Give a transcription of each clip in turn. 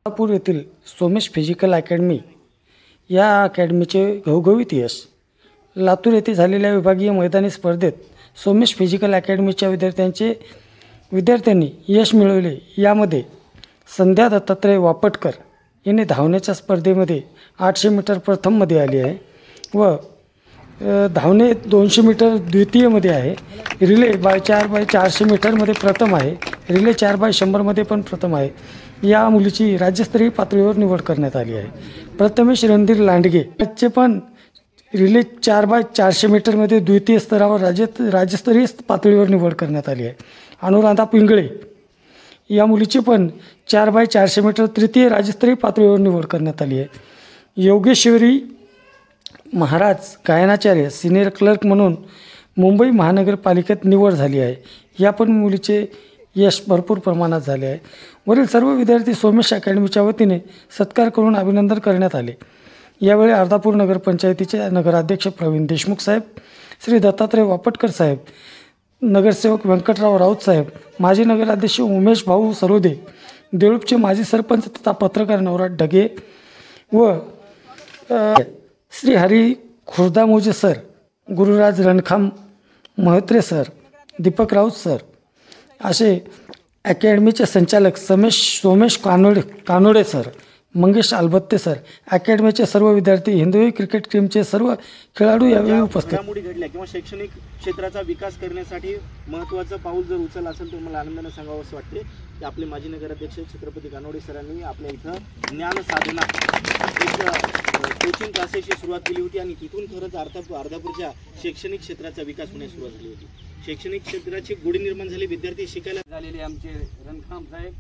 कोल्हापूर येथील Somesh physical academy या अकॅडमीचे घवघवीत यश. लातूर येथे झालेल्या विभागीय मैदानी स्पर्धेत सोमेश फिजिकल अकॅडमीच्या विद्यार्थ्यांनी यश मिळवले. यामध्ये संध्या दत्तात्रय वापटकर यांनी धावण्याच्या स्पर्धेमध्ये 800 मीटर प्रथममध्ये आली आहे व धावणे 200 मीटर द्वितीयमध्ये आहे. रिले 4x400 मीटरमध्ये प्रथम आहे. रिले 4x100 पण प्रथम आहे. या मुलीची राज्यस्तरीय पातळीवर निवड करण्यात आली आहे. प्रथमेश रणधीर लांडगे याचे पण रिले 4x400 मीटरमध्ये द्वितीय स्तरावर राज्यस्तरीय पातळीवर निवड करण्यात आली आहे. अनुराधा पिंगळे या मुलीची पण 4x400 मीटर तृतीय राज्यस्तरीय पातळीवर निवड करण्यात आली आहे. योगेश्वरी महाराज गायनाचार्य सिनियर क्लर्क म्हणून मुंबई महानगरपालिकेत निवड झाली आहे. या पण मुलीचे यश भरपूर प्रमाणात झाले आहे. वरील सर्व विद्यार्थी सोमेश अकॅडमीच्या वतीने सत्कार करून अभिनंदन करण्यात आले. यावेळी अर्धापूर नगरपंचायतीचे नगराध्यक्ष प्रवीण देशमुख साहेब, श्री दत्तात्रय वापटकर साहेब, नगरसेवक व्यंकटराव राऊत साहेब, माजी नगराध्यक्ष उमेश भाऊ सरोदे, देऊळचे माजी सरपंच तथा पत्रकार नवराज ढगे व Shri Hari Khurdamoje sir, Gururaj Rankham Mhatre sir, Deepak Raut sir असे अकॅडमीचे संचालक सोमेश कानोडे सर, मंगेश अलबत्ते सर, अकॅडमीचे सर्व विद्यार्थी, हिंदवी क्रिकेट टीमचे सर्व खेळाडू यावेळी उपस्थित. घडामोडी घडल्या किंवा शैक्षणिक क्षेत्राचा विकास करण्यासाठी महत्त्वाचं पाऊल जर उचललं असेल तर मला आनंदाने सांगावं असं वाटते की आपले माजी नगराध्यक्ष छत्रपती कानोडे सरांनी आपल्या इथं ज्ञान साधना एक कोचिंग क्लासेसची सुरुवात केली होती आणि तिथून खरंच अर्धापूरच्या शैक्षणिक क्षेत्राचा विकास होण्यास सुरुवात झाली होती. शैक्षणिक क्षेत्राची गोडी निर्माण झाली, विद्यार्थी शिकायला झालेले आमचे रणखाम साहेब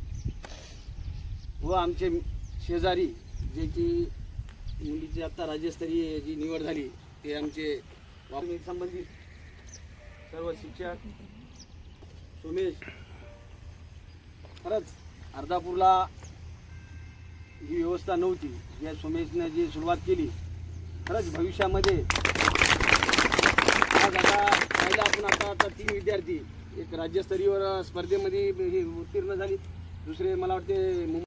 व आमचे शेजारी जे की मुलीची आत्ता राज्यस्तरीय जी निवड झाली ते आमचे वाल्मिक संबंधित सर्व शिक्षक. सोमेश खरंच अर्धापूरला ही व्यवस्था नव्हती, या सोमेशने जी सुरुवात केली खरंच भविष्यामध्ये आज आता 3 विद्यार्थी एक राज्यस्तरीय स्पर्धेमध्ये उत्तीर्ण झाली. दुसरे मला वाटते